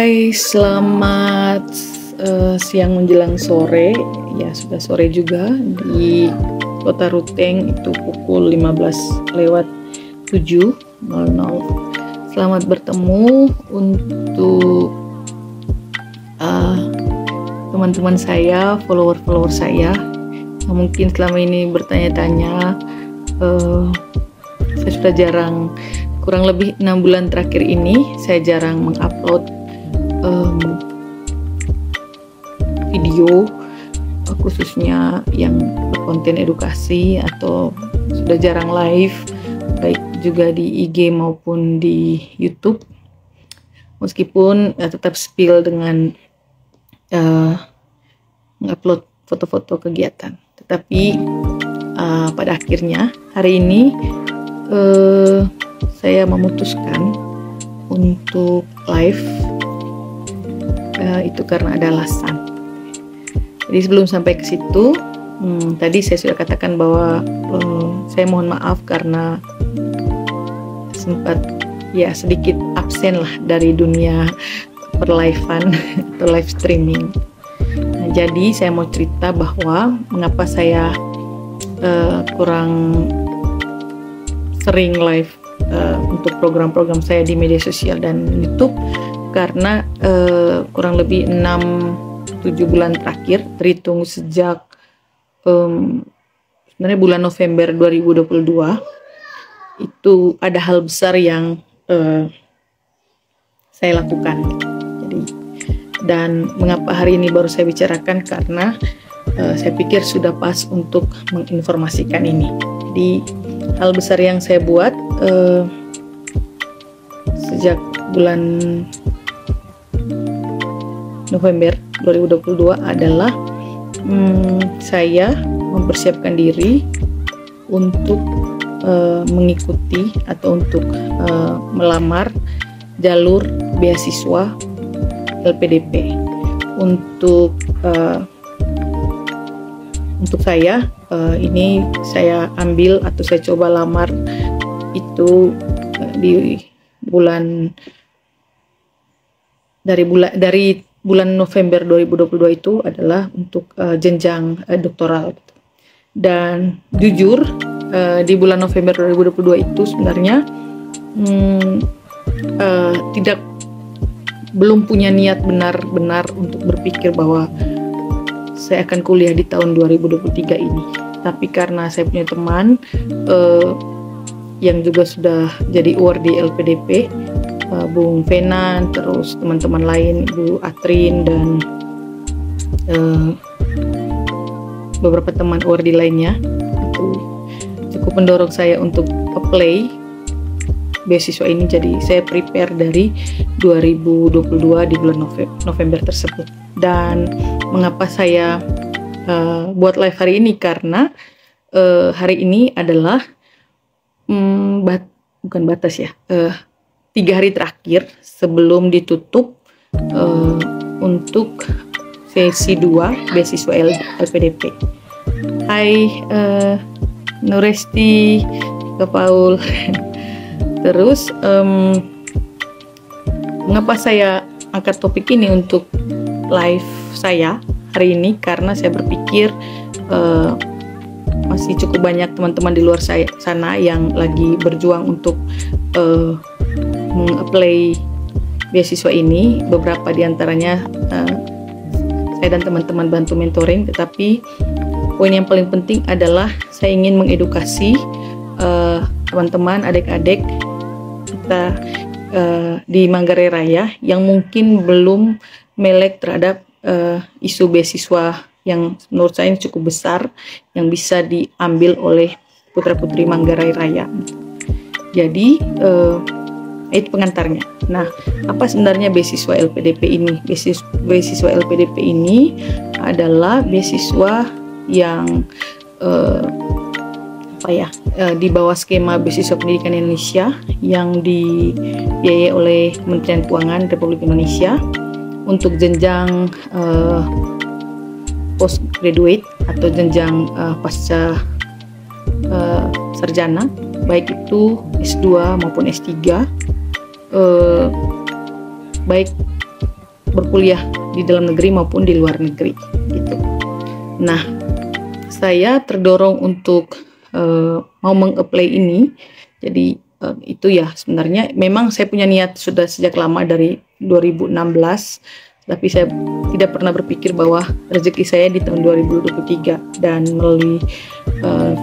Hai, selamat siang menjelang sore. Ya, sudah sore juga di Kota Ruteng, itu pukul 15:07.00. Selamat bertemu untuk teman-teman saya, follower-follower saya yang mungkin selama ini bertanya-tanya. Saya sudah jarang, kurang lebih 6 bulan terakhir ini saya jarang mengupload video, khususnya yang berkonten edukasi, atau sudah jarang live, baik juga di IG maupun di YouTube. Meskipun tetap spill dengan mengupload foto-foto kegiatan, tetapi pada akhirnya hari ini saya memutuskan untuk live. Itu karena ada alasan. Jadi sebelum sampai ke situ, tadi saya sudah katakan bahwa saya mohon maaf karena sempat sedikit absen lah dari dunia perlivean atau live streaming. Nah, jadi saya mau cerita bahwa mengapa saya kurang sering live untuk program-program saya di media sosial dan YouTube, karena kurang lebih 6-7 bulan terakhir, terhitung sejak sebenarnya bulan November 2022, itu ada hal besar yang saya lakukan. Jadi, dan mengapa hari ini baru saya bicarakan, karena saya pikir sudah pas untuk menginformasikan ini. Jadi hal besar yang saya buat sejak bulan November 2022 adalah saya mempersiapkan diri untuk mengikuti atau untuk melamar jalur beasiswa LPDP. Untuk saya ini saya ambil atau saya coba lamar itu di dari bulan November 2022 itu adalah untuk jenjang doktoral. Dan jujur di bulan November 2022 itu sebenarnya belum punya niat benar-benar untuk berpikir bahwa saya akan kuliah di tahun 2023 ini. Tapi karena saya punya teman yang juga sudah jadi award di LPDP, Bung Fenan, terus teman-teman lain, Bu Atrin, dan beberapa teman award lainnya, itu cukup mendorong saya untuk apply beasiswa ini. Jadi saya prepare dari 2022 di bulan November tersebut. Dan mengapa saya buat live hari ini, karena hari ini adalah bukan batas ya, 3 hari terakhir sebelum ditutup untuk sesi 2 beasiswa LPDP. Hai Nuresti, Kak Paul. Terus mengapa saya angkat topik ini untuk live saya hari ini, karena saya berpikir masih cukup banyak teman-teman di luar sana yang lagi berjuang untuk meng-apply beasiswa ini. Beberapa diantaranya saya dan teman-teman bantu mentoring, tetapi poin yang paling penting adalah saya ingin mengedukasi teman-teman, adik-adik kita di Manggarai Raya yang mungkin belum melek terhadap isu beasiswa yang menurut saya ini cukup besar, yang bisa diambil oleh putra-putri Manggarai Raya. Jadi itu pengantarnya. Nah, apa sebenarnya beasiswa LPDP ini? Beasiswa LPDP ini adalah beasiswa yang di bawah skema beasiswa pendidikan Indonesia yang dibiayai oleh Kementerian Keuangan Republik Indonesia untuk jenjang postgraduate atau jenjang pasca sarjana, baik itu S2 maupun S3, baik berkuliah di dalam negeri maupun di luar negeri gitu. Nah, saya terdorong untuk mau meng-apply ini. Jadi itu ya, sebenarnya memang saya punya niat sudah sejak lama dari 2016, tapi saya tidak pernah berpikir bahwa rezeki saya di tahun 2023. Dan melalui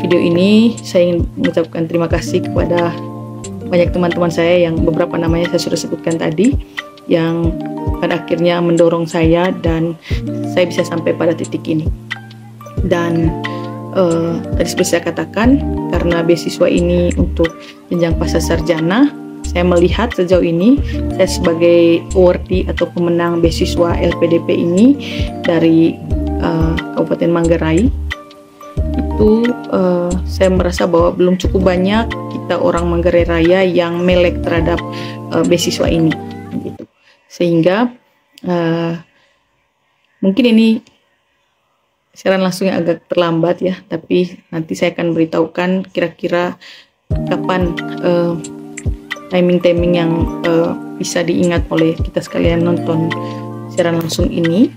video ini saya ingin mengucapkan terima kasih kepada banyak teman-teman saya yang beberapa namanya saya sudah sebutkan tadi, yang pada akhirnya mendorong saya dan saya bisa sampai pada titik ini. Dan tadi seperti saya katakan, karena beasiswa ini untuk jenjang pasca sarjana, saya melihat sejauh ini saya sebagai awardee atau pemenang beasiswa LPDP ini dari Kabupaten Manggarai. Itu saya merasa bahwa belum cukup banyak kita orang Manggarai Raya yang melek terhadap beasiswa ini gitu. Sehingga mungkin ini siaran langsungnya agak terlambat ya, tapi nanti saya akan beritahukan kira-kira kapan timing-timing yang bisa diingat oleh kita sekalian nonton siaran langsung ini,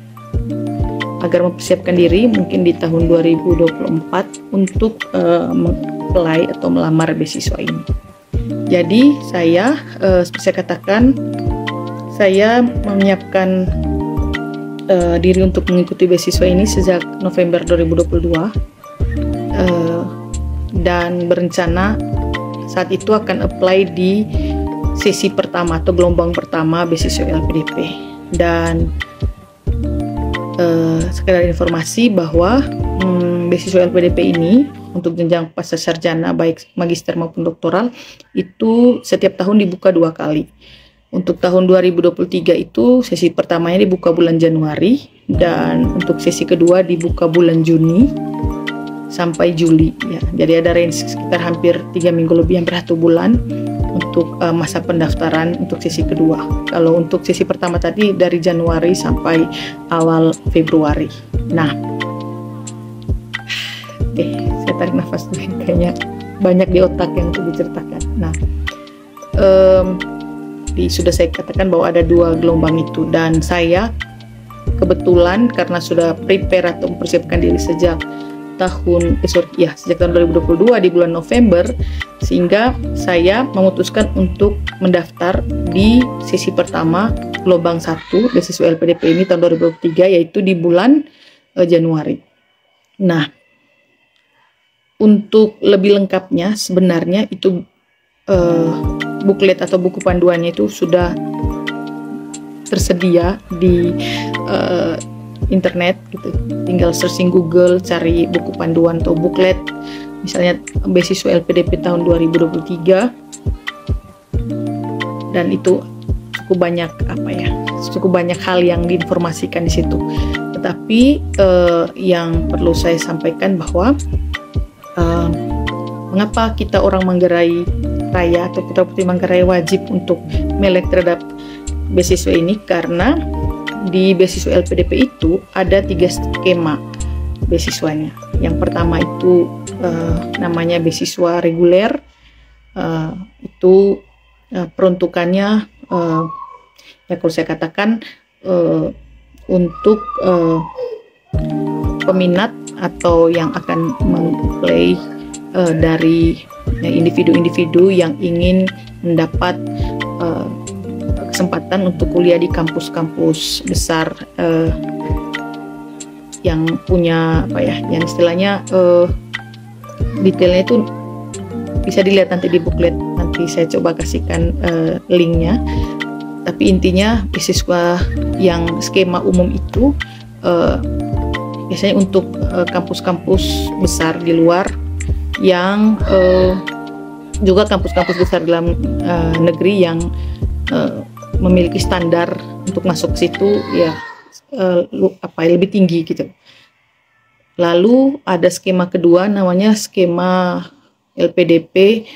agar mempersiapkan diri mungkin di tahun 2024 untuk apply atau melamar beasiswa ini. Jadi saya seperti saya katakan, saya menyiapkan diri untuk mengikuti beasiswa ini sejak November 2022 dan berencana saat itu akan apply di sesi pertama atau gelombang pertama beasiswa LPDP. Dan sekedar informasi bahwa beasiswa LPDP ini untuk jenjang pasca sarjana baik magister maupun doktoral itu setiap tahun dibuka 2 kali. Untuk tahun 2023 itu sesi pertamanya dibuka bulan Januari, dan untuk sesi kedua dibuka bulan Juni sampai Juli ya. Jadi ada range sekitar hampir 3 minggu lebih, hampir 1 bulan untuk masa pendaftaran untuk sesi kedua. Kalau untuk sesi pertama tadi dari Januari sampai awal Februari. Nah, saya tarik nafas dulu, kayaknya banyak di otak yang untuk diceritakan. Nah, sudah saya katakan bahwa ada 2 gelombang itu, dan saya kebetulan karena sudah prepare atau mempersiapkan diri sejak sejak tahun 2022 di bulan November, sehingga saya memutuskan untuk mendaftar di sesi pertama gelombang 1 beasiswa LPDP ini tahun 2023, yaitu di bulan Januari. Nah, untuk lebih lengkapnya sebenarnya itu buklet atau buku panduannya itu sudah tersedia di internet gitu. Tinggal searching Google, cari buku panduan atau buklet, misalnya beasiswa LPDP tahun 2023, dan itu cukup banyak hal yang diinformasikan di situ. Tetapi yang perlu saya sampaikan bahwa mengapa kita orang Manggarai Raya atau Putra Putri Manggarai wajib untuk melek terhadap beasiswa ini, karena di beasiswa LPDP itu ada 3 skema beasiswanya. Yang pertama itu namanya beasiswa reguler, itu peruntukannya ya kalau saya katakan untuk peminat atau yang akan meng-apply dari individu-individu yang ingin mendapat kesempatan untuk kuliah di kampus-kampus besar yang punya yang istilahnya detailnya itu bisa dilihat nanti di buklet, nanti saya coba kasihkan linknya. Tapi intinya beasiswa yang skema umum itu biasanya untuk kampus-kampus besar di luar, yang juga kampus-kampus besar dalam negeri yang memiliki standar untuk masuk ke situ ya lebih tinggi gitu. Lalu ada skema kedua namanya skema LPDP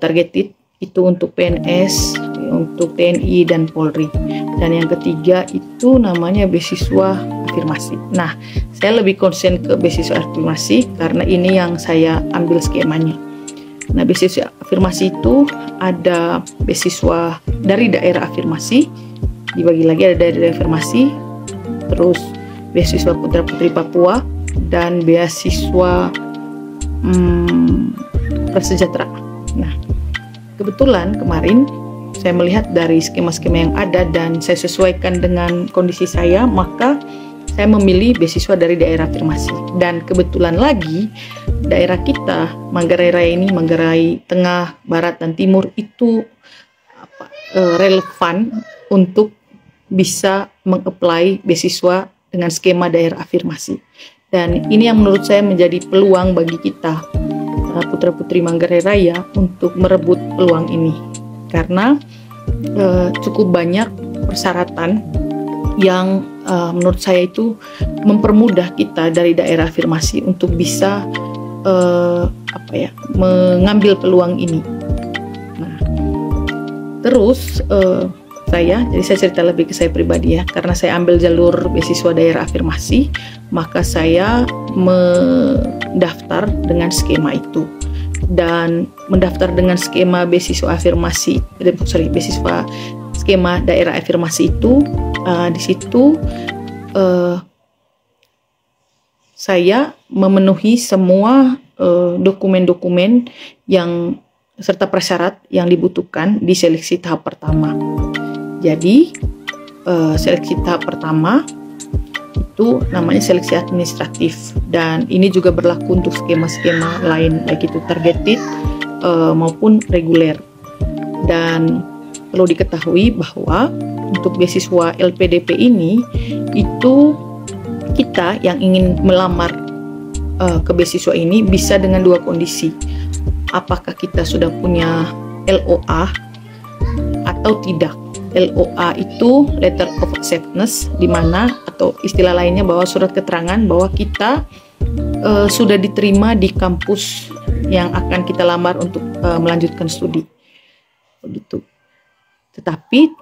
targeted, itu untuk PNS, untuk TNI dan Polri. Dan yang ketiga itu namanya beasiswa afirmasi. Nah, saya lebih konsen ke beasiswa afirmasi karena ini yang saya ambil skemanya. Nah, beasiswa afirmasi itu ada beasiswa dari daerah afirmasi, dibagi lagi, ada daerah afirmasi, terus beasiswa putra putri Papua, dan beasiswa prasejahtera. Nah, kebetulan kemarin saya melihat dari skema-skema yang ada dan saya sesuaikan dengan kondisi saya, maka saya memilih beasiswa dari daerah afirmasi. Dan kebetulan lagi daerah kita, Manggarai Raya ini, Manggarai Tengah, Barat, dan Timur itu relevan untuk bisa mengapply beasiswa dengan skema daerah afirmasi. Dan ini yang menurut saya menjadi peluang bagi kita, putra-putri Manggarai Raya, untuk merebut peluang ini. Karena cukup banyak persyaratan yang menurut saya itu mempermudah kita dari daerah afirmasi untuk bisa mengambil peluang ini. Nah, terus jadi saya cerita lebih ke saya pribadi ya, karena saya ambil jalur beasiswa daerah afirmasi, maka saya mendaftar dengan skema itu. Dan mendaftar dengan skema beasiswa afirmasi, beasiswa skema daerah afirmasi itu, di situ saya memenuhi semua dokumen-dokumen yang serta prasyarat yang dibutuhkan di seleksi tahap pertama. Jadi seleksi tahap pertama itu namanya seleksi administratif, dan ini juga berlaku untuk skema-skema lain, baik itu targeted maupun reguler. Dan perlu diketahui bahwa untuk beasiswa LPDP ini, itu kita yang ingin melamar ke beasiswa ini bisa dengan dua kondisi. Apakah kita sudah punya LOA atau tidak. LOA itu letter of acceptance, di mana atau istilah lainnya bahwa surat keterangan bahwa kita sudah diterima di kampus yang akan kita lamar untuk melanjutkan studi. Begitu. Tetapi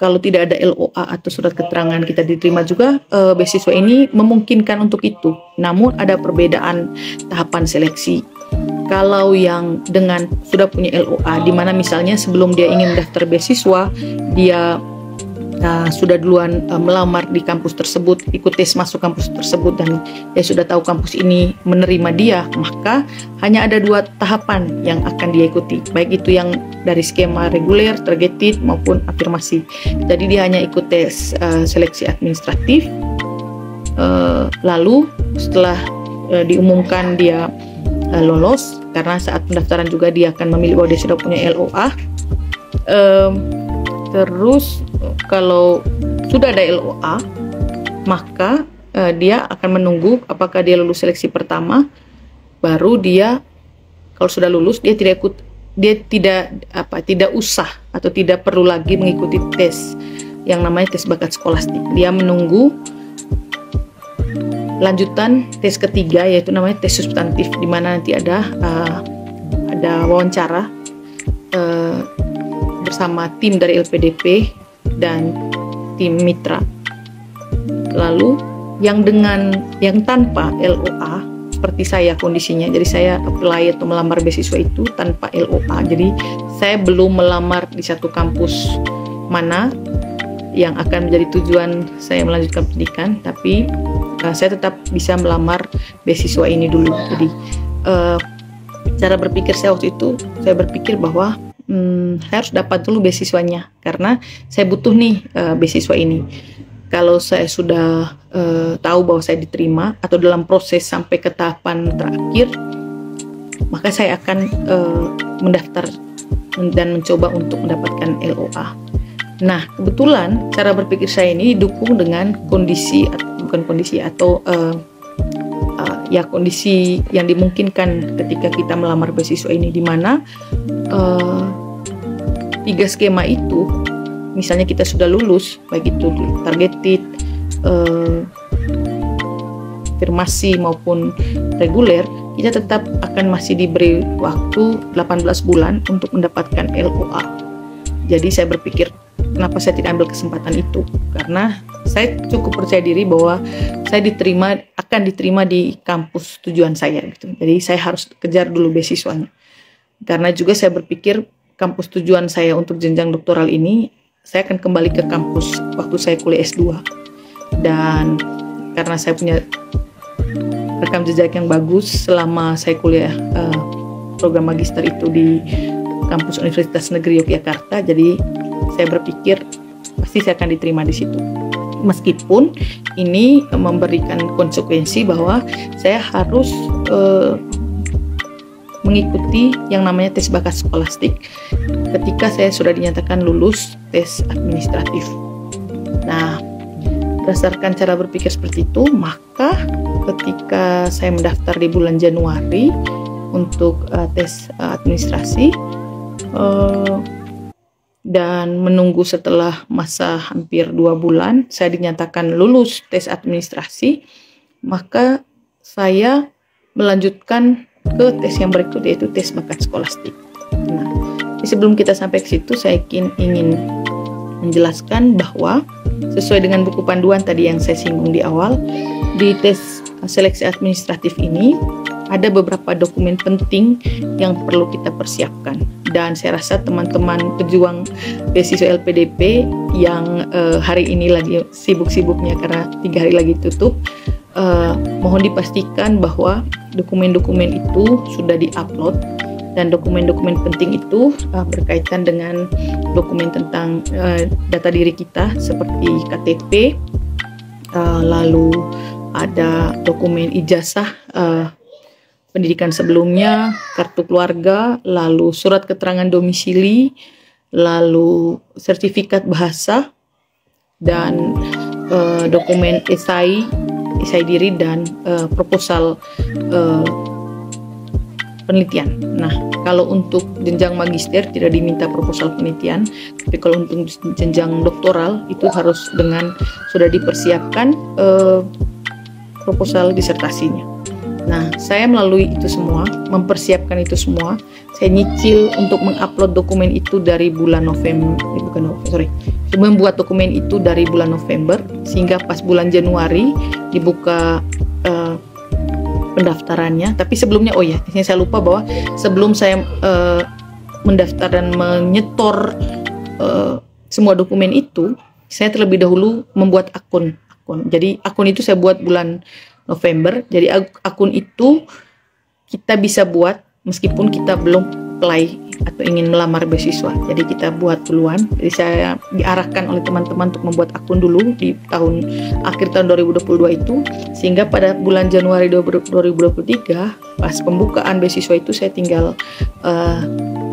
kalau tidak ada LOA atau surat keterangan kita diterima juga, beasiswa ini memungkinkan untuk itu. Namun ada perbedaan tahapan seleksi. Kalau yang dengan sudah punya LOA, di mana misalnya sebelum dia ingin mendaftar beasiswa, dia sudah duluan melamar di kampus tersebut, ikut tes masuk kampus tersebut, dan dia sudah tahu kampus ini menerima dia, maka hanya ada dua tahapan yang akan dia ikuti, baik itu yang dari skema reguler, targeted, maupun afirmasi. Jadi dia hanya ikut tes seleksi administratif, lalu setelah diumumkan dia lolos, karena saat pendaftaran juga dia akan memilih bahwa dia sudah punya LOA. Terus kalau sudah ada LOA, maka dia akan menunggu apakah dia lulus seleksi pertama, baru dia kalau sudah lulus dia tidak usah atau tidak perlu lagi mengikuti tes yang namanya tes bakat skolastik. Dia menunggu lanjutan tes ketiga, yaitu namanya tes substantif, di mana nanti ada wawancara bersama tim dari LPDP dan tim mitra. Lalu yang tanpa LOA seperti saya kondisinya, jadi saya apply atau melamar beasiswa itu tanpa LOA. Jadi saya belum melamar di satu kampus mana yang akan menjadi tujuan saya melanjutkan pendidikan, tapi saya tetap bisa melamar beasiswa ini dulu. Jadi cara berpikir saya waktu itu, saya berpikir bahwa saya harus dapat dulu beasiswanya, karena saya butuh nih beasiswa ini. Kalau saya sudah tahu bahwa saya diterima atau dalam proses sampai ke tahapan terakhir, maka saya akan mendaftar dan mencoba untuk mendapatkan LOA. Nah, kebetulan cara berpikir saya ini didukung dengan kondisi yang dimungkinkan ketika kita melamar beasiswa ini, di mana 3 skema itu, misalnya kita sudah lulus, baik itu targeted, afirmasi maupun reguler, kita tetap akan masih diberi waktu 18 bulan untuk mendapatkan LOA. Jadi saya berpikir, kenapa saya tidak ambil kesempatan itu? Karena saya cukup percaya diri bahwa saya akan diterima di kampus tujuan saya gitu. Jadi saya harus kejar dulu beasiswanya. Karena juga saya berpikir kampus tujuan saya untuk jenjang doktoral ini saya akan kembali ke kampus waktu saya kuliah S2. Dan karena saya punya rekam jejak yang bagus selama saya kuliah program magister itu di kampus Universitas Negeri Yogyakarta, jadi saya berpikir pasti saya akan diterima di situ. Meskipun ini memberikan konsekuensi bahwa saya harus mengikuti yang namanya tes bakat skolastik ketika saya sudah dinyatakan lulus tes administratif. Nah, berdasarkan cara berpikir seperti itu, maka ketika saya mendaftar di bulan Januari untuk tes administrasi dan menunggu setelah masa hampir 2 bulan saya dinyatakan lulus tes administrasi, maka saya melanjutkan ke tes yang berikut, yaitu tes bakat skolastik. Nah, sebelum kita sampai ke situ, saya ingin menjelaskan bahwa sesuai dengan buku panduan tadi yang saya singgung di awal, di tes seleksi administratif ini ada beberapa dokumen penting yang perlu kita persiapkan. Dan saya rasa teman-teman pejuang beasiswa LPDP yang hari ini lagi sibuk-sibuknya karena 3 hari lagi tutup, mohon dipastikan bahwa dokumen-dokumen itu sudah di-upload, dan dokumen-dokumen penting itu berkaitan dengan dokumen tentang data diri kita seperti KTP, lalu ada dokumen ijazah pendidikan sebelumnya, kartu keluarga, lalu surat keterangan domisili, lalu sertifikat bahasa, dan dokumen esai diri, dan proposal penelitian. Nah, kalau untuk jenjang magister tidak diminta proposal penelitian, tapi kalau untuk jenjang doktoral itu harus sudah dipersiapkan proposal disertasinya. Nah, saya melalui itu semua, mempersiapkan itu semua. Saya nyicil untuk mengupload dokumen itu dari bulan membuat dokumen itu dari bulan November, sehingga pas bulan Januari dibuka pendaftarannya. Tapi sebelumnya, ini saya lupa bahwa sebelum saya mendaftar dan menyetor semua dokumen itu, saya terlebih dahulu membuat akun. Jadi akun itu saya buat bulan November. Jadi akun itu kita bisa buat meskipun kita belum apply atau ingin melamar beasiswa. Jadi kita buat duluan. Jadi saya diarahkan oleh teman-teman untuk membuat akun dulu di akhir tahun 2022 itu, sehingga pada bulan Januari 2023 pas pembukaan beasiswa itu saya tinggal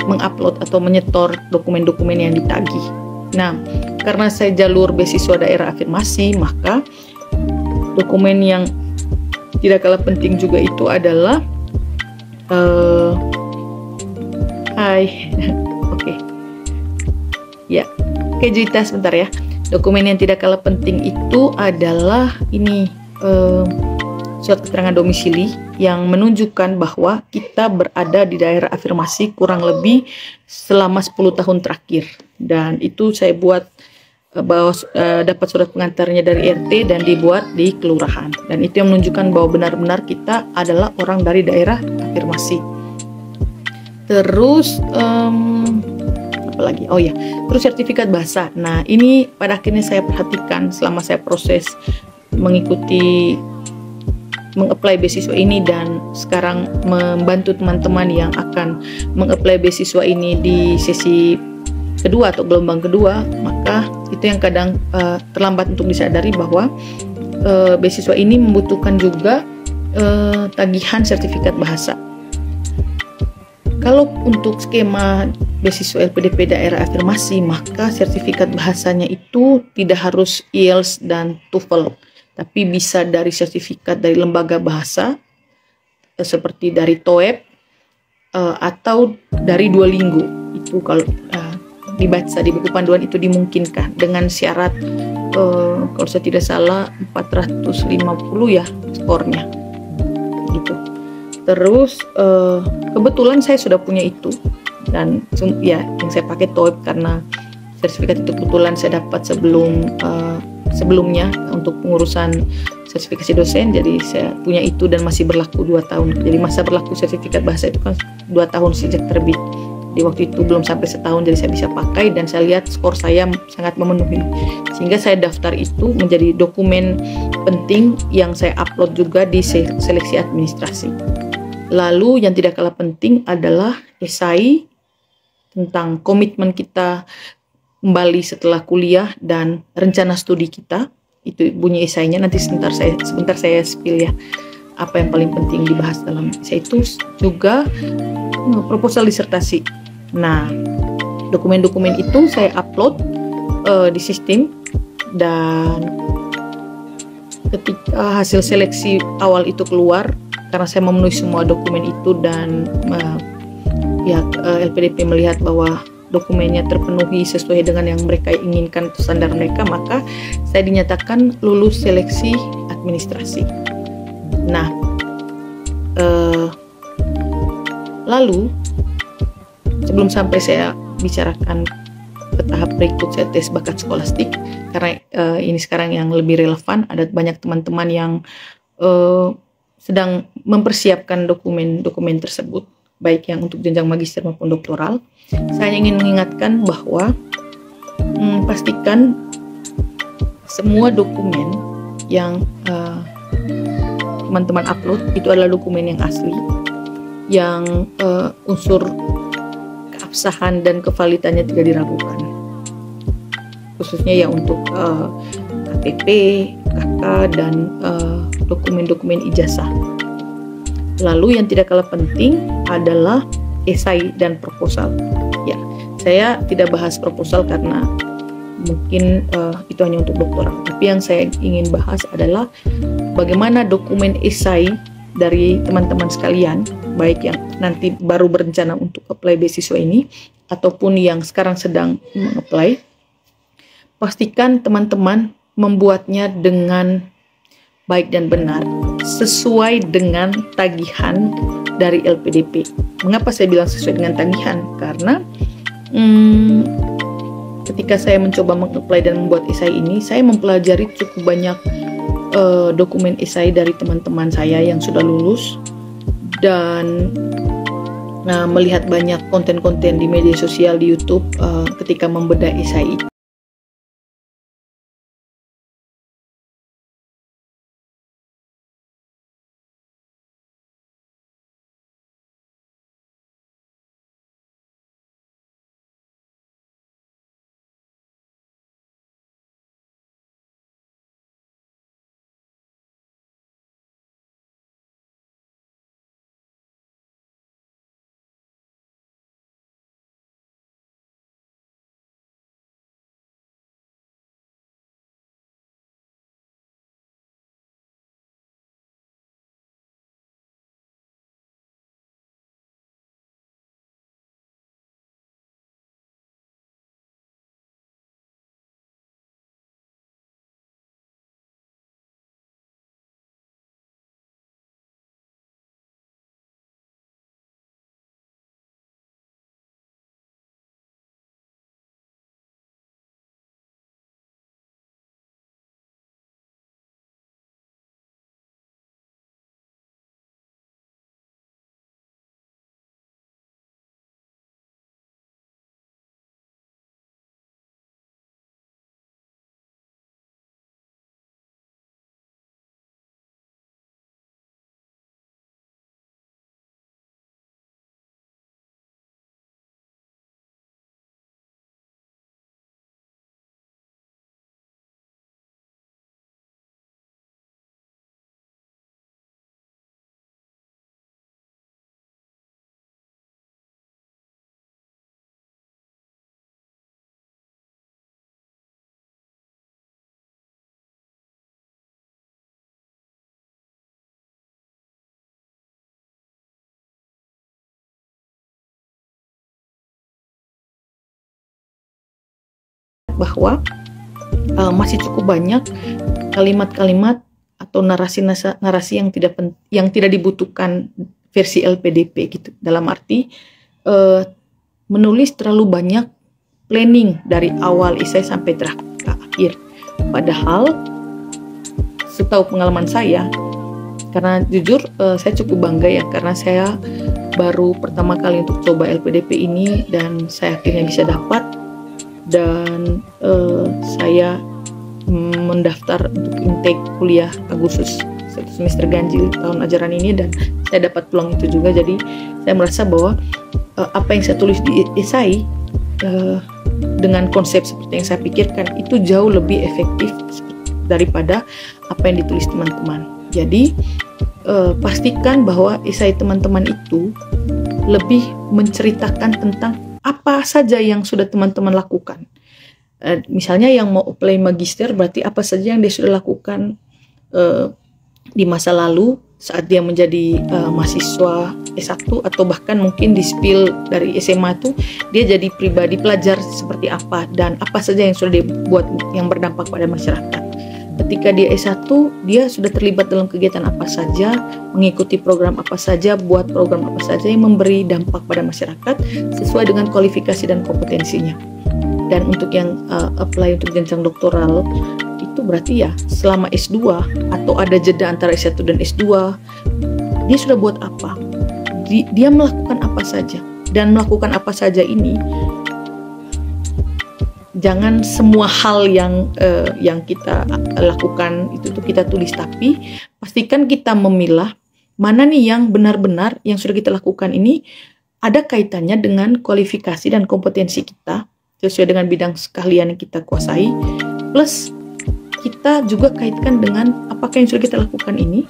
mengupload atau menyetor dokumen-dokumen yang ditagih. Nah, karena saya jalur beasiswa daerah afirmasi, maka dokumen yang tidak kalah penting juga itu adalah Juita, sebentar ya. Dokumen yang tidak kalah penting itu adalah ini, surat keterangan domisili yang menunjukkan bahwa kita berada di daerah afirmasi kurang lebih selama 10 tahun terakhir. Dan itu saya buat dapat surat pengantarnya dari RT dan dibuat di kelurahan, dan itu yang menunjukkan bahwa benar-benar kita adalah orang dari daerah afirmasi. Terus terus sertifikat bahasa. Nah, ini pada akhirnya saya perhatikan selama saya proses mengapply beasiswa ini, dan sekarang membantu teman-teman yang akan mengapply beasiswa ini di sesi kedua atau gelombang kedua. Maka itu yang kadang terlambat untuk disadari bahwa beasiswa ini membutuhkan juga tagihan sertifikat bahasa. Kalau untuk skema beasiswa LPDP daerah afirmasi, maka sertifikat bahasanya itu tidak harus IELTS dan TOEFL, tapi bisa dari sertifikat dari lembaga bahasa seperti dari TOEP atau dari Duolingo. Itu kalau dibaca di buku panduan itu dimungkinkan dengan syarat kalau saya tidak salah 450 ya skornya gitu. Terus kebetulan saya sudah punya itu, dan ya yang saya pakai TOEIC karena sertifikat itu kebetulan saya dapat sebelumnya untuk pengurusan sertifikasi dosen. Jadi saya punya itu dan masih berlaku 2 tahun. Jadi masa berlaku sertifikat bahasa itu kan 2 tahun sejak terbit. di waktu itu belum sampai setahun, jadi saya bisa pakai dan saya lihat skor saya sangat memenuhi, sehingga saya daftar itu menjadi dokumen penting yang saya upload juga di seleksi administrasi. Lalu yang tidak kalah penting adalah esai tentang komitmen kita kembali setelah kuliah dan rencana studi kita. Itu bunyi esainya, nanti sebentar saya spill ya apa yang paling penting dibahas dalam esai itu. Juga proposal disertasi. Nah, dokumen-dokumen itu saya upload di sistem, dan ketika hasil seleksi awal itu keluar, karena saya memenuhi semua dokumen itu dan pihak LPDP melihat bahwa dokumennya terpenuhi sesuai dengan yang mereka inginkan, standar mereka, maka saya dinyatakan lulus seleksi administrasi. Nah, lalu sebelum sampai saya bicarakan ke tahap berikut, saya tes bakat skolastik, karena ini sekarang yang lebih relevan. Ada banyak teman-teman yang sedang mempersiapkan dokumen-dokumen tersebut, baik yang untuk jenjang magister maupun doktoral. Saya ingin mengingatkan bahwa pastikan semua dokumen yang teman-teman upload itu adalah dokumen yang asli, yang unsur keabsahan dan kevalidannya tidak diragukan, khususnya ya untuk KTP, KK, dan dokumen-dokumen ijazah. Lalu yang tidak kalah penting adalah esai dan proposal. Ya, saya tidak bahas proposal karena mungkin itu hanya untuk doktoral. Tapi yang saya ingin bahas adalah bagaimana dokumen esai dari teman-teman sekalian, baik yang nanti baru berencana untuk apply beasiswa ini ataupun yang sekarang sedang mengapply. Pastikan teman-teman membuatnya dengan baik dan benar, sesuai dengan tagihan dari LPDP. Mengapa saya bilang sesuai dengan tagihan? Karena ketika saya mencoba mengapply dan membuat esai ini, saya mempelajari cukup banyak dokumen esai dari teman-teman saya yang sudah lulus, dan melihat banyak konten-konten di media sosial, di YouTube ketika membedah esai. Bahwa masih cukup banyak kalimat-kalimat atau narasi yang tidak dibutuhkan versi LPDP gitu. Dalam arti menulis terlalu banyak planning dari awal esai sampai terakhir. Padahal setahu pengalaman saya, karena jujur saya cukup bangga ya, karena saya baru pertama kali untuk coba LPDP ini, dan saya akhirnya bisa dapat, dan saya mendaftar untuk intake kuliah Agustus, 1 semester ganjil tahun ajaran ini, dan saya dapat peluang itu juga. Jadi saya merasa bahwa apa yang saya tulis di esai dengan konsep seperti yang saya pikirkan itu jauh lebih efektif daripada apa yang ditulis teman-teman. Jadi pastikan bahwa esai teman-teman itu lebih menceritakan tentang apa saja yang sudah teman-teman lakukan. Misalnya yang mau apply magister, berarti apa saja yang dia sudah lakukan di masa lalu saat dia menjadi mahasiswa S1, atau bahkan mungkin di spill dari SMA itu dia jadi pribadi pelajar seperti apa, dan apa saja yang sudah dia buat yang berdampak pada masyarakat. Ketika dia S1, dia sudah terlibat dalam kegiatan apa saja, mengikuti program apa saja, buat program apa saja yang memberi dampak pada masyarakat sesuai dengan kualifikasi dan kompetensinya. Dan untuk yang apply untuk jenjang doktoral, itu berarti ya selama S2 atau ada jeda antara S1 dan S2, dia sudah buat apa, dia melakukan apa saja. Dan melakukan apa saja ini, jangan semua hal yang kita lakukan itu tuh kita tulis, tapi pastikan kita memilah mana nih yang benar-benar yang sudah kita lakukan ini ada kaitannya dengan kualifikasi dan kompetensi kita sesuai dengan bidang keahlian yang kita kuasai, plus kita juga kaitkan dengan apakah yang sudah kita lakukan ini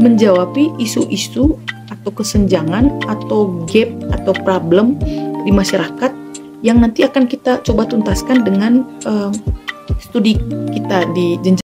menjawabi isu-isu atau kesenjangan atau gap atau problem di masyarakat yang nanti akan kita coba tuntaskan dengan studi kita di jenjang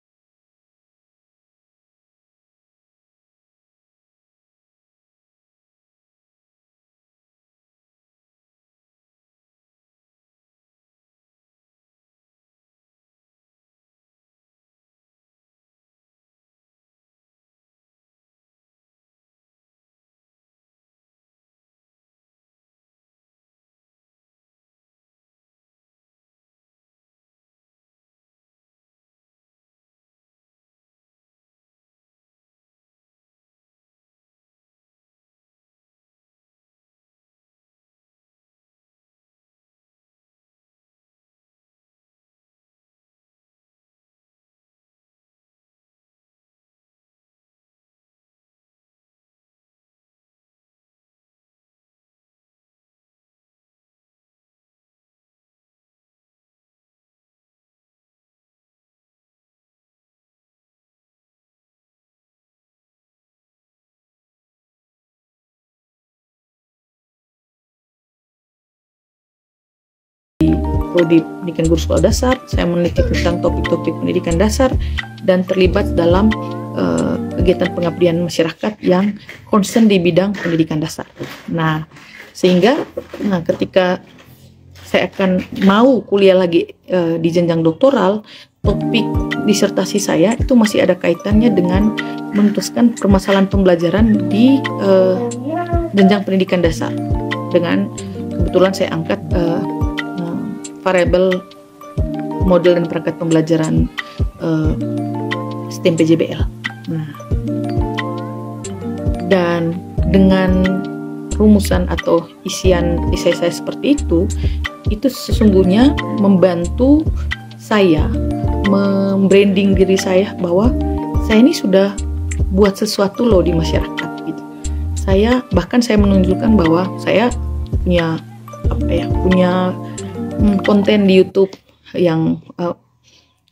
Prodi Pendidikan Guru Sekolah Dasar. Saya meneliti tentang topik-topik pendidikan dasar dan terlibat dalam kegiatan pengabdian masyarakat yang concern di bidang pendidikan dasar. Nah, sehingga ketika saya akan mau kuliah lagi di jenjang doktoral, topik disertasi saya itu masih ada kaitannya dengan menuntaskan permasalahan pembelajaran di jenjang pendidikan dasar. Dengan kebetulan saya angkat variabel model dan perangkat pembelajaran STEM PJBL. Nah, dan dengan rumusan atau isian esai saya seperti itu sesungguhnya membantu saya membranding diri saya bahwa saya ini sudah buat sesuatu loh di masyarakat gitu. Saya menunjukkan bahwa saya punya konten di YouTube yang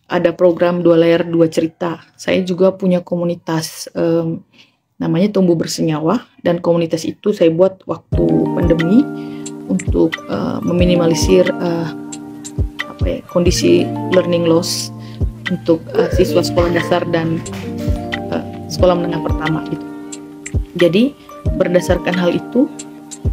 ada program 2 layar 2 cerita. Saya juga punya komunitas namanya Tumbuh Bersenyawa, dan komunitas itu saya buat waktu pandemi untuk meminimalisir kondisi learning loss untuk siswa sekolah dasar dan sekolah menengah pertama gitu. Jadi berdasarkan hal itu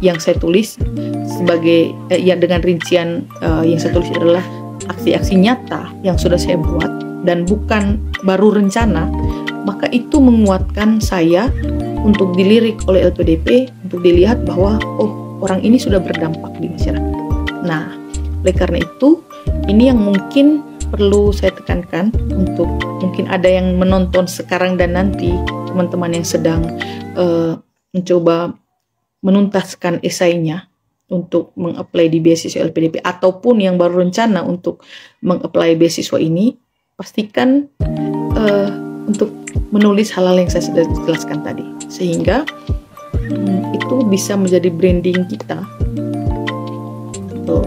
yang saya tulis sebagai dengan rincian yang saya tulis adalah aksi-aksi nyata yang sudah saya buat dan bukan baru rencana, maka itu menguatkan saya untuk dilirik oleh LPDP, untuk dilihat bahwa orang ini sudah berdampak di masyarakat. Nah, oleh karena itu ini yang mungkin perlu saya tekankan untuk mungkin ada yang menonton sekarang dan nanti teman-teman yang sedang mencoba menuntaskan esainya untuk mengapply di beasiswa LPDP ataupun yang baru rencana untuk mengapply beasiswa ini, pastikan untuk menulis hal-hal yang saya sudah jelaskan tadi, sehingga itu bisa menjadi branding kita, atau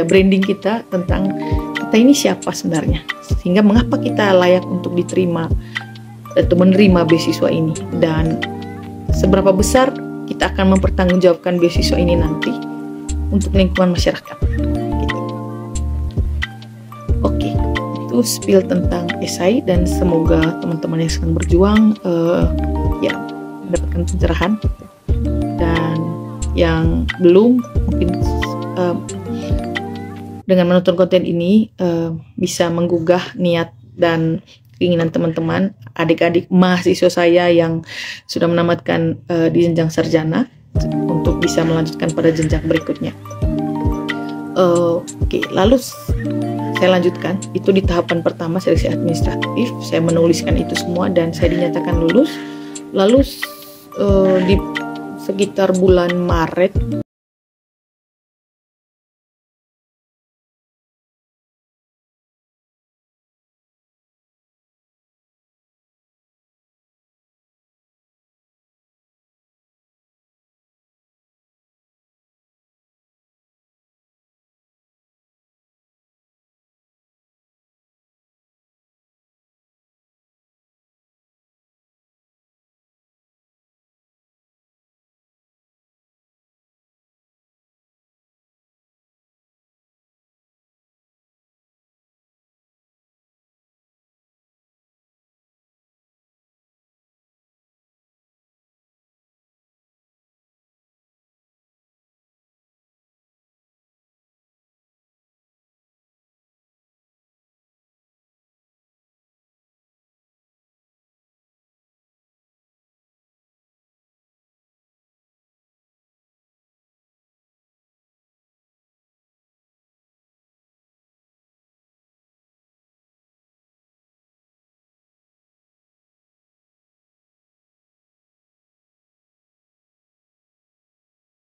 branding kita tentang kita ini siapa sebenarnya, sehingga mengapa kita layak untuk diterima atau menerima beasiswa ini, dan seberapa besar kita akan mempertanggungjawabkan beasiswa ini nanti untuk lingkungan masyarakat. Gitu. Oke, itu spill tentang esai, dan semoga teman-teman yang sedang berjuang mendapatkan pencerahan, dan yang belum mungkin dengan menonton konten ini bisa menggugah niat dan keinginan teman-teman, adik-adik mahasiswa saya yang sudah menamatkan di jenjang sarjana untuk bisa melanjutkan pada jenjang berikutnya. Oke, lalu saya lanjutkan. Itu di tahapan pertama seleksi administratif, saya menuliskan itu semua dan saya dinyatakan lulus. Lalu di sekitar bulan Maret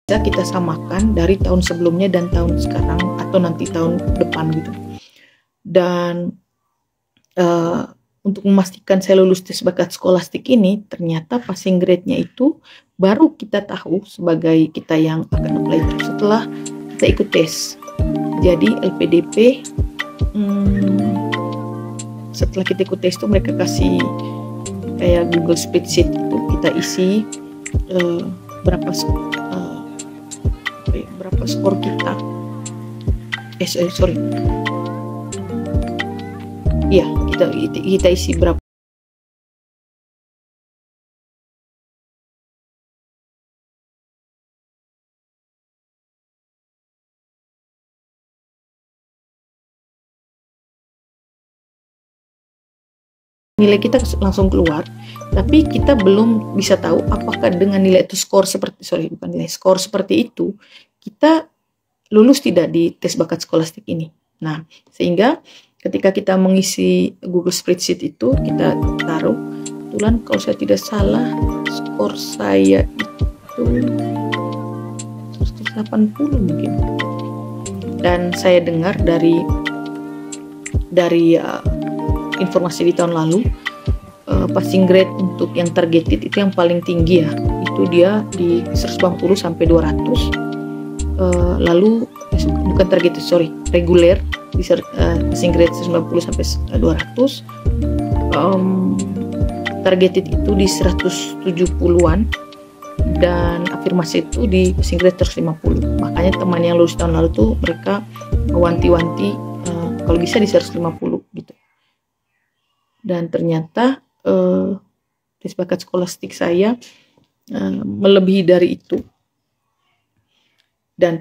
bisa kita samakan dari tahun sebelumnya dan tahun sekarang atau nanti tahun depan gitu. Dan untuk memastikan saya lulus tes bakat skolastik ini, ternyata passing grade-nya itu baru kita tahu sebagai kita yang akan apply setelah kita ikut tes. Jadi LPDP setelah kita ikut tes itu mereka kasih kayak Google Spreadsheet itu, kita isi berapa skor kita. Kita isi berapa nilai kita langsung keluar, tapi kita belum bisa tahu apakah dengan nilai itu skor seperti itu kita lulus tidak di tes bakat skolastik ini. Nah, sehingga ketika kita mengisi Google Spreadsheet itu, kita taruh, kebetulan kalau saya tidak salah, skor saya itu 180 mungkin. Dan saya dengar dari informasi di tahun lalu, passing grade untuk yang targeted itu yang paling tinggi ya, itu dia di 180 sampai 200. Lalu bukan targeted, reguler di passing grade 190 sampai 200. Targeted itu di 170-an dan afirmasi itu di passing grade 150. Makanya teman yang lulus tahun lalu tuh mereka wanti-wanti kalau bisa di 150 gitu. Dan ternyata tes bakat skolastik saya melebihi dari itu. Dan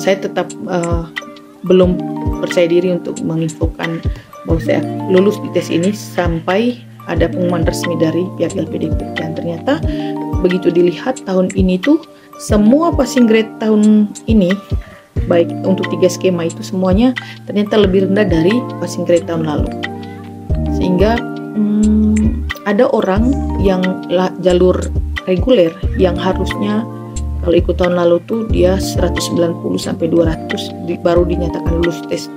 saya tetap belum percaya diri untuk menginfokan bahwa saya lulus di tes ini sampai ada pengumuman resmi dari pihak LPDP. Dan ternyata begitu dilihat tahun ini tuh semua passing grade tahun ini, baik untuk 3 skema itu semuanya ternyata lebih rendah dari passing grade tahun lalu. Sehingga ada orang yang jalur reguler yang harusnya kalau ikut tahun lalu tuh dia 190 sampai 200 baru dinyatakan lulus tes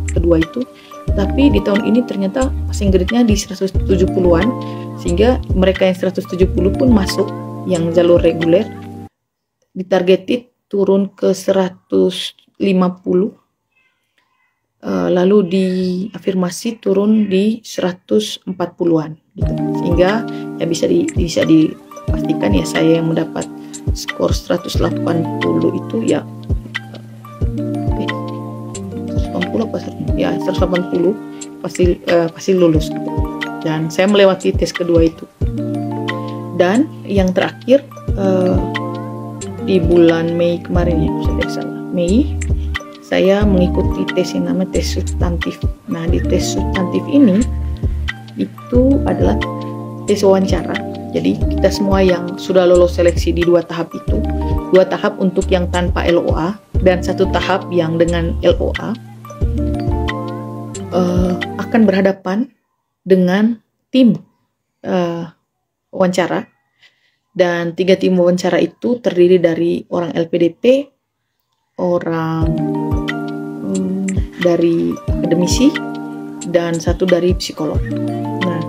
kedua itu. Tapi di tahun ini ternyata passing grade-nya di 170-an, sehingga mereka yang 170 pun masuk yang jalur reguler. Ditargeted turun ke 150, lalu di afirmasi turun di 140-an gitu. Sehingga ya bisa dipastikan ya saya yang mendapat skor 180 itu ya 180 apa ya 180 pasti lulus gitu. Dan saya melewati tes kedua itu. Dan yang terakhir di bulan Mei kemarin ya, saya tidak salah, Mei, saya mengikuti tes yang namanya tes substantif. Nah, di tes substantif ini itu adalah tes wawancara. Jadi kita semua yang sudah lolos seleksi di 2 tahap itu, 2 tahap untuk yang tanpa LOA dan 1 tahap yang dengan LOA, akan berhadapan dengan tim wawancara. Dan 3 tim wawancara itu terdiri dari orang LPDP, orang dari akademisi, dan 1 dari psikolog. Nah,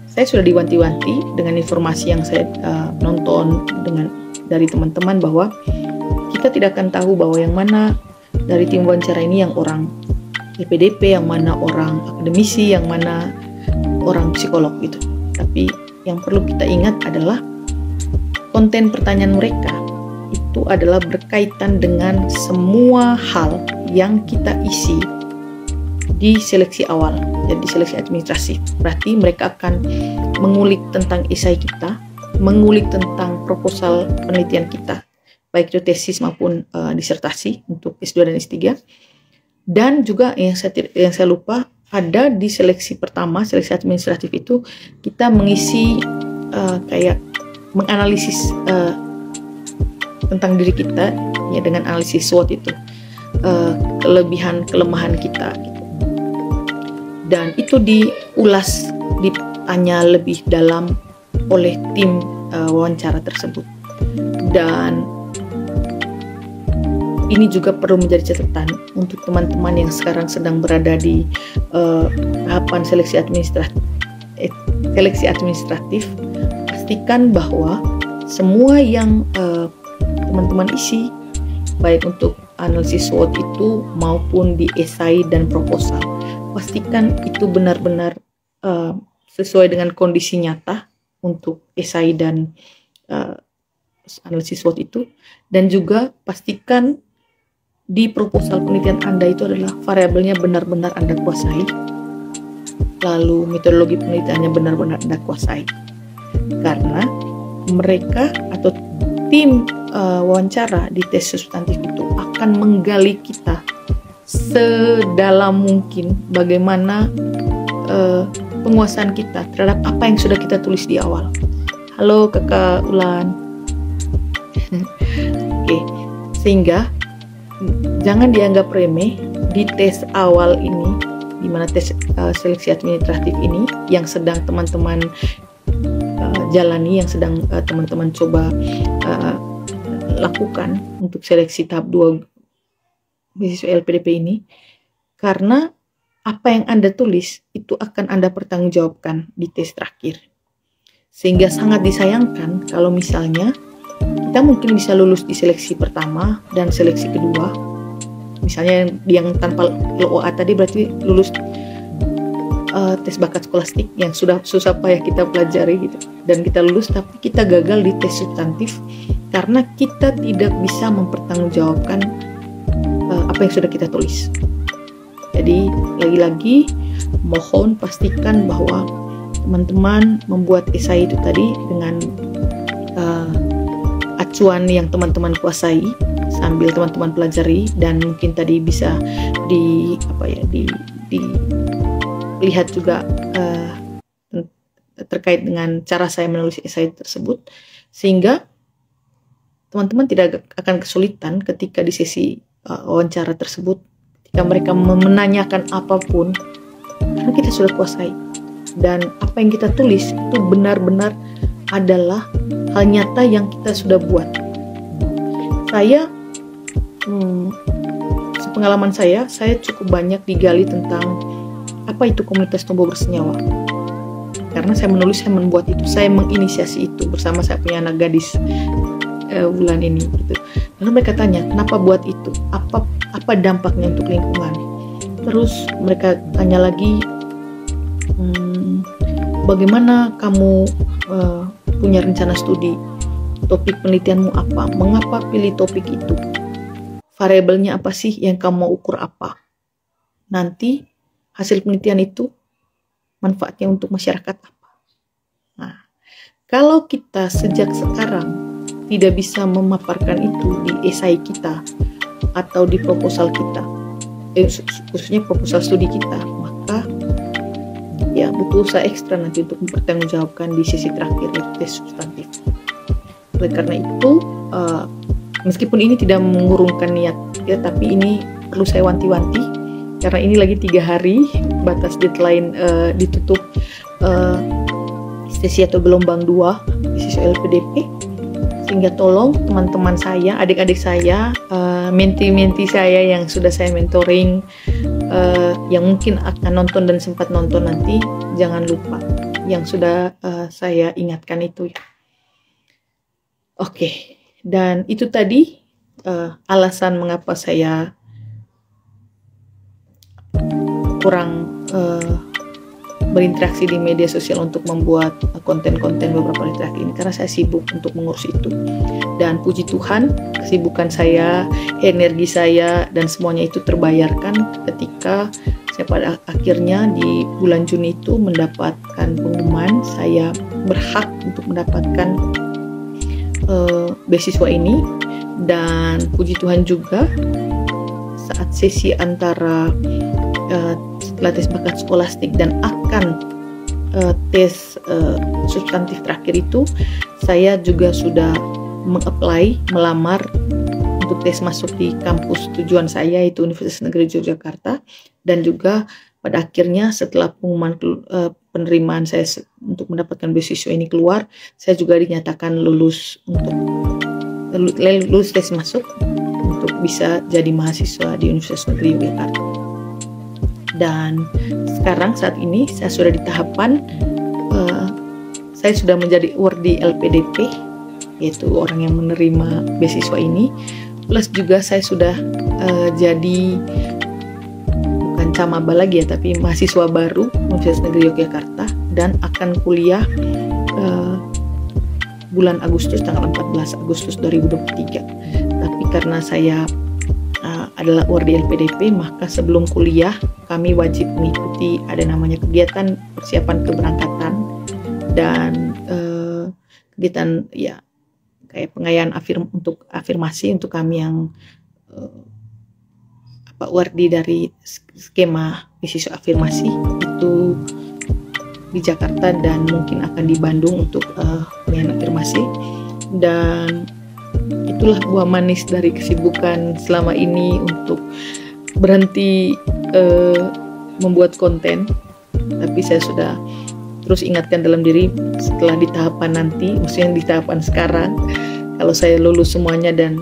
saya sudah diwanti-wanti dengan informasi yang saya nonton dari teman-teman bahwa kita tidak akan tahu bahwa yang mana dari tim wawancara ini yang orang LPDP, yang mana orang akademisi, yang mana orang psikolog gitu. Tapi yang perlu kita ingat adalah konten pertanyaan mereka itu adalah berkaitan dengan semua hal yang kita isi di seleksi awal, jadi seleksi administrasi. Berarti mereka akan mengulik tentang esai kita, mengulik tentang proposal penelitian kita, baik itu tesis maupun disertasi untuk S2 dan S3. Dan juga yang saya lupa, ada di seleksi pertama, seleksi administratif itu kita mengisi kayak menganalisis tentang diri kita ya, dengan analisis SWOT itu, kelebihan kelemahan kita gitu. Dan itu diulas, ditanya lebih dalam oleh tim wawancara tersebut. Dan ini juga perlu menjadi catatan untuk teman-teman yang sekarang sedang berada di tahapan seleksi administratif. Pastikan bahwa semua yang teman-teman isi, baik untuk analisis SWOT itu maupun di esai dan proposal, pastikan itu benar-benar sesuai dengan kondisi nyata untuk esai dan analisis SWOT itu. Dan juga pastikan di proposal penelitian Anda itu adalah variabelnya benar-benar Anda kuasai, lalu metodologi penelitiannya benar-benar Anda kuasai. Karena mereka atau tim wawancara di tes substantif itu akan menggali kita sedalam mungkin bagaimana penguasaan kita terhadap apa yang sudah kita tulis di awal. Halo Kakak Ulan. Oke, sehingga jangan dianggap remeh di tes awal ini, di mana tes seleksi administratif ini yang sedang teman-teman jalani, yang sedang teman-teman coba lakukan untuk seleksi tahap 2 beasiswa LPDP ini. Karena apa yang Anda tulis itu akan Anda pertanggungjawabkan di tes terakhir. Sehingga sangat disayangkan kalau misalnya kita mungkin bisa lulus di seleksi pertama dan seleksi kedua. Misalnya yang tanpa LOA tadi berarti lulus tes bakat skolastik yang sudah susah payah kita pelajari gitu, dan kita lulus, tapi kita gagal di tes substantif karena kita tidak bisa mempertanggungjawabkan apa yang sudah kita tulis. Jadi lagi-lagi mohon pastikan bahwa teman-teman membuat esai itu tadi dengan acuan yang teman-teman kuasai sambil teman-teman pelajari, dan mungkin tadi bisa dilihat juga terkait dengan cara saya menulis esai tersebut, sehingga teman-teman tidak akan kesulitan ketika di sesi wawancara tersebut, ketika mereka menanyakan apapun, karena kita sudah kuasai dan apa yang kita tulis itu benar-benar adalah hal nyata yang kita sudah buat. Saya sepengalaman saya cukup banyak digali tentang apa itu komunitas tumbuh bersenyawa. Karena saya menulis, saya membuat itu, saya menginisiasi itu bersama saya punya anak gadis bulan ini gitu. Lalu mereka tanya, kenapa buat itu? Apa dampaknya untuk lingkungan? Terus mereka tanya lagi, bagaimana kamu punya rencana studi? Topik penelitianmu apa? Mengapa pilih topik itu? Variabelnya apa sih yang kamu mau ukur apa? Nanti hasil penelitian itu manfaatnya untuk masyarakat apa? Nah, kalau kita sejak sekarang tidak bisa memaparkan itu di esai kita atau di proposal kita, khususnya proposal studi kita, maka ya butuh usaha ekstra nanti untuk mempertanggungjawabkan di sisi terakhir yaitu tes substantif. Oleh karena itu, meskipun ini tidak mengurungkan niat ya, tapi ini perlu saya wanti-wanti karena ini lagi 3 hari batas deadline ditutup sesi atau gelombang 2 di sisi LPDP, sehingga tolong teman-teman saya, adik-adik saya, menti-menti saya yang sudah saya mentoring, yang mungkin akan nonton dan sempat nonton nanti, jangan lupa yang sudah saya ingatkan itu ya. Oke, dan itu tadi alasan mengapa saya kurang berinteraksi di media sosial untuk membuat konten-konten beberapa menit terakhir ini, karena saya sibuk untuk mengurus itu. Dan puji Tuhan, kesibukan saya, energi saya, dan semuanya itu terbayarkan ketika saya pada akhirnya di bulan Juni itu mendapatkan pengumuman saya berhak untuk mendapatkan beasiswa ini. Dan puji Tuhan juga saat sesi antara setelah tes bakat skolastik dan akan tes substantif terakhir itu, saya juga sudah melamar untuk tes masuk di kampus tujuan saya, yaitu Universitas Negeri Yogyakarta. Dan juga pada akhirnya setelah pengumuman penerimaan saya untuk mendapatkan beasiswa ini keluar, saya juga dinyatakan lulus tes masuk untuk bisa jadi mahasiswa di Universitas Negeri Yogyakarta. Dan sekarang saat ini saya sudah di tahapan saya sudah menjadi awardee LPDP, yaitu orang yang menerima beasiswa ini. Plus juga saya sudah jadi bukan camaba lagi ya, tapi mahasiswa baru Universitas Negeri Yogyakarta, dan akan kuliah bulan Agustus, tanggal 14 Agustus 2023. Tapi karena saya adalah awardee LPDP, maka sebelum kuliah kami wajib mengikuti ada namanya kegiatan persiapan keberangkatan dan kegiatan ya kayak pengayaan untuk afirmasi untuk kami yang awardee dari skema beasiswa afirmasi itu di Jakarta, dan mungkin akan di Bandung untuk pengayaan afirmasi. Dan itulah buah manis dari kesibukan selama ini untuk berhenti membuat konten. Tapi saya sudah terus ingatkan dalam diri, setelah di tahapan nanti, maksudnya di tahapan sekarang, kalau saya lulus semuanya dan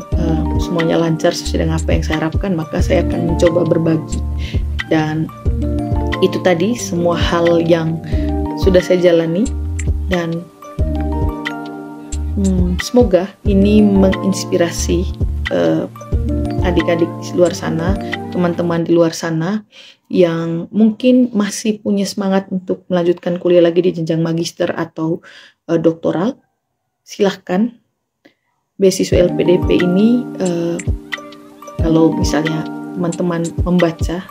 semuanya lancar sesuai dengan apa yang saya harapkan, maka saya akan mencoba berbagi. Dan itu tadi semua hal yang sudah saya jalani, dan semoga ini menginspirasi adik-adik di luar sana, teman-teman di luar sana yang mungkin masih punya semangat untuk melanjutkan kuliah lagi di jenjang magister atau doktoral. Silahkan, beasiswa LPDP ini kalau misalnya teman-teman membaca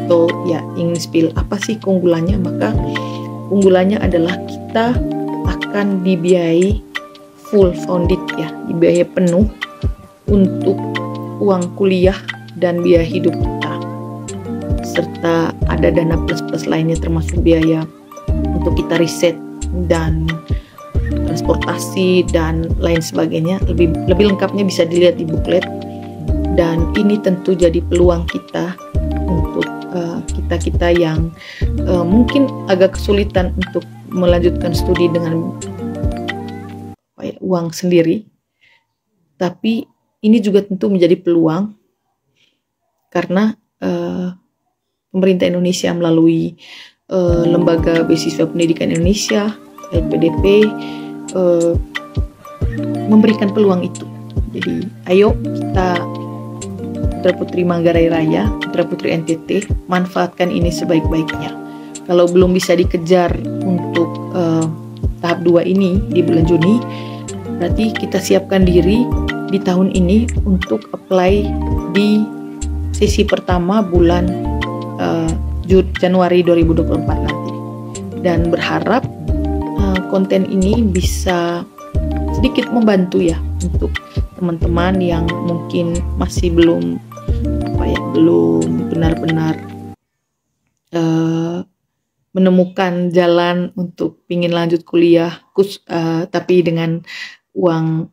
atau ya ingin spill apa sih keunggulannya, maka unggulannya adalah kita akan dibiayai full founded ya, dibiayai penuh untuk uang kuliah dan biaya hidup kita, serta ada dana plus-plus lainnya termasuk biaya untuk kita riset dan transportasi dan lain sebagainya. Lebih lengkapnya bisa dilihat di booklet. Dan ini tentu jadi peluang kita untuk kita yang mungkin agak kesulitan untuk melanjutkan studi dengan uang sendiri, tapi ini juga tentu menjadi peluang karena pemerintah Indonesia melalui Lembaga Beasiswa Pendidikan Indonesia LPDP memberikan peluang itu. Jadi ayo kita Putra Putri Manggarai Raya, Putra Putri NTT, manfaatkan ini sebaik-baiknya. Kalau belum bisa dikejar untuk tahap 2 ini di bulan Juni, berarti kita siapkan diri di tahun ini untuk apply di sesi pertama bulan Januari 2024 nanti. Dan berharap konten ini bisa sedikit membantu ya untuk teman-teman yang mungkin masih belum benar-benar menemukan jalan untuk pingin lanjut kuliah, tapi dengan uang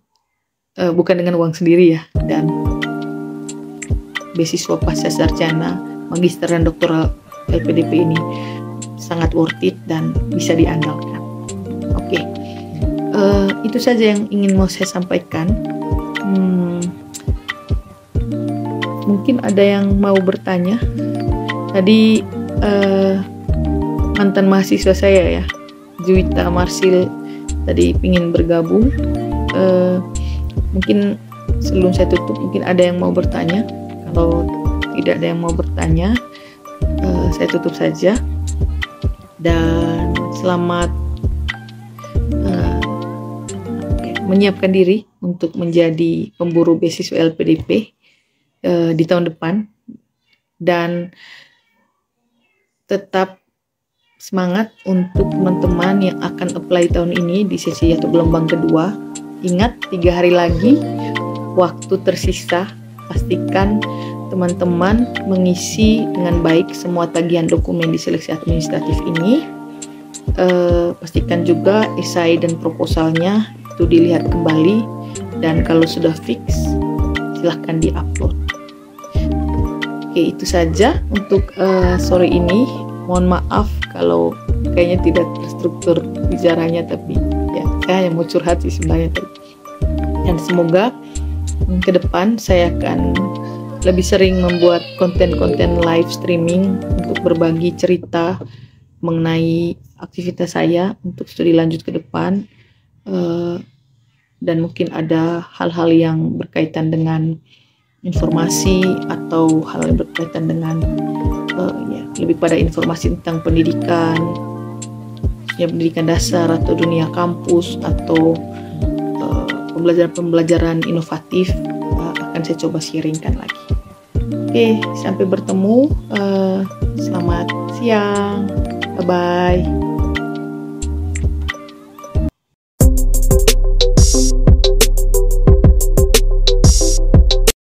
bukan dengan uang sendiri ya, dan beasiswa pasca sarjana, magister dan doktoral LPDP ini sangat worth it dan bisa diandalkan. Oke, itu saja yang ingin mau saya sampaikan. Mungkin ada yang mau bertanya. Tadi mantan mahasiswa saya ya, Juwita Marsil, tadi ingin bergabung. Mungkin sebelum saya tutup, mungkin ada yang mau bertanya. Kalau tidak ada yang mau bertanya, saya tutup saja. Dan selamat menyiapkan diri untuk menjadi pemburu beasiswa LPDP di tahun depan. Dan tetap semangat untuk teman-teman yang akan apply tahun ini di sesi atau gelombang kedua. Ingat, 3 hari lagi waktu tersisa. Pastikan teman-teman mengisi dengan baik semua tagihan dokumen di seleksi administratif ini. Pastikan juga esai dan proposalnya itu dilihat kembali, dan kalau sudah fix silahkan di-upload. Oke, itu saja untuk sore ini. Mohon maaf kalau kayaknya tidak terstruktur bicaranya, tapi ya saya hanya mau curhat sih sebenarnya tadi. Dan semoga ke depan saya akan lebih sering membuat konten-konten live streaming untuk berbagi cerita mengenai aktivitas saya untuk studi lanjut ke depan, dan mungkin ada hal-hal yang berkaitan dengan informasi atau hal yang berkaitan dengan lebih pada informasi tentang pendidikan, pendidikan dasar atau dunia kampus atau pembelajaran inovatif, akan saya coba sharingkan lagi. Oke, sampai bertemu. Selamat siang. Bye-bye.